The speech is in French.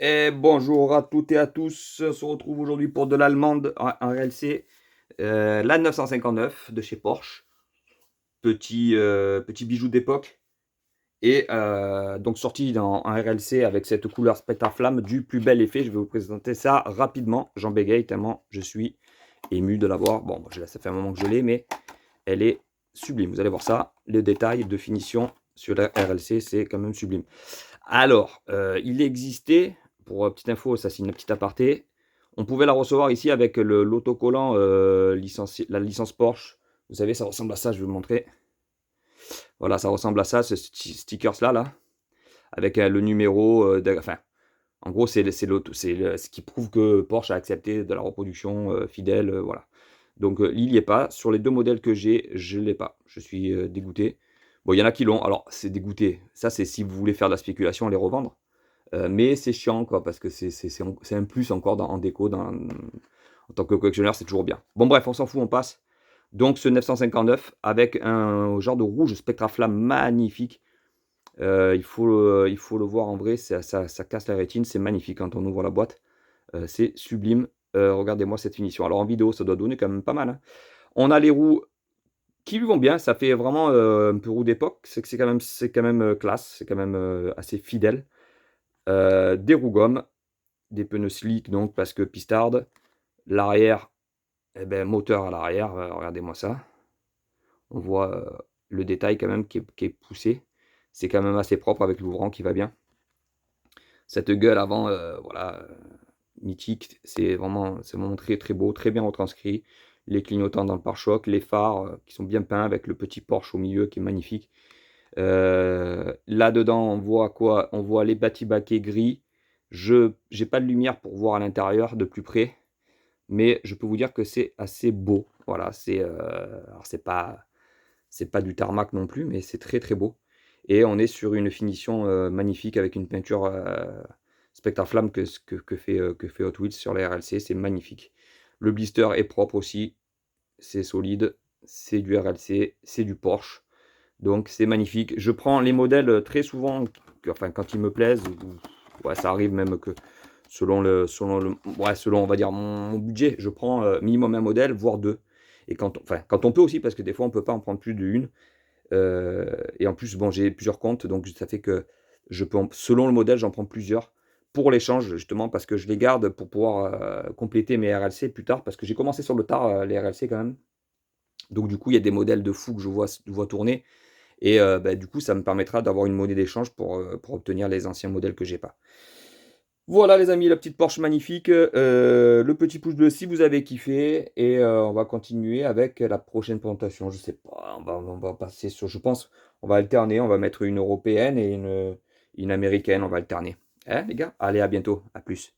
Et bonjour à toutes et à tous, on se retrouve aujourd'hui pour de l'allemande en RLC, la 959 de chez Porsche, petit bijou d'époque, et donc sorti en RLC avec cette couleur spectre flamme du plus bel effet. Je vais vous présenter ça rapidement, j'en bégaye tellement je suis ému de l'avoir. Bon, ça fait un moment que je l'ai, mais elle est sublime, vous allez voir ça, les détails de finition sur la RLC, c'est quand même sublime. Alors, il existait, pour petite info, ça c'est une petite aparté, on pouvait la recevoir ici avec l'autocollant la licence Porsche. Vous savez, ça ressemble à ça, je vais vous montrer. Voilà, ça ressemble à ça, ce stickers là, avec le numéro, enfin, en gros, c'est ce qui prouve que Porsche a accepté de la reproduction fidèle, voilà. Donc, il n'y est pas. Sur les deux modèles que j'ai, je ne l'ai pas. Je suis dégoûté. Bon, il y en a qui l'ont. Alors, c'est dégoûté. Ça, c'est si vous voulez faire de la spéculation, les revendre. Mais c'est chiant, quoi, parce que c'est un plus encore en déco. En tant que collectionneur, c'est toujours bien. Bon, bref, on s'en fout, on passe. Donc, ce 959 avec un genre de rouge spectraflamme magnifique. Il faut le voir en vrai, ça casse la rétine, c'est magnifique quand on ouvre la boîte. C'est sublime. Regardez-moi cette finition. Alors, en vidéo, ça doit donner quand même pas mal, hein. On a les roues qui lui vont bien, ça fait vraiment un peu roue d'époque. C'est quand même classe, c'est quand même assez fidèle. Des roues gommes, des pneus slick donc parce que pistarde. L'arrière, eh ben, moteur à l'arrière, regardez-moi ça. On voit le détail quand même qui est poussé. C'est quand même assez propre avec l'ouvrant qui va bien. Cette gueule avant, voilà, mythique, c'est vraiment très très beau, très bien retranscrit. Les clignotants dans le pare-choc, les phares qui sont bien peints avec le petit Porsche au milieu qui est magnifique. Là-dedans, on voit quoi? On voit les batibaquets gris. Je n'ai pas de lumière pour voir à l'intérieur de plus près, mais je peux vous dire que c'est assez beau. Voilà, alors c'est pas du tarmac non plus, mais c'est très très beau. Et on est sur une finition magnifique avec une peinture Spectraflamme que fait Hot Wheels sur la RLC, c'est magnifique. Le blister est propre aussi, c'est solide, c'est du RLC, c'est du Porsche. Donc c'est magnifique. Je prends les modèles très souvent, enfin quand ils me plaisent, ouais, ça arrive même que selon on va dire mon budget, je prends minimum un modèle, voire deux. Et quand on peut aussi, parce que des fois on peut pas en prendre plus d'une. Et en plus, bon, j'ai plusieurs comptes, donc ça fait que selon le modèle, j'en prends plusieurs pour l'échange, justement, parce que je les garde pour pouvoir compléter mes RLC plus tard, parce que j'ai commencé sur le tard, les RLC quand même. Donc du coup, il y a des modèles de fou que je vois tourner. Et bah, du coup, ça me permettra d'avoir une monnaie d'échange pour obtenir les anciens modèles que j'ai pas. Voilà les amis, la petite Porsche magnifique, le petit pouce bleu si vous avez kiffé et on va continuer avec la prochaine présentation. Je sais pas, on va passer sur, je pense, on va alterner, on va mettre une européenne et une américaine, on va alterner. Hein les gars? Allez, à bientôt, à plus.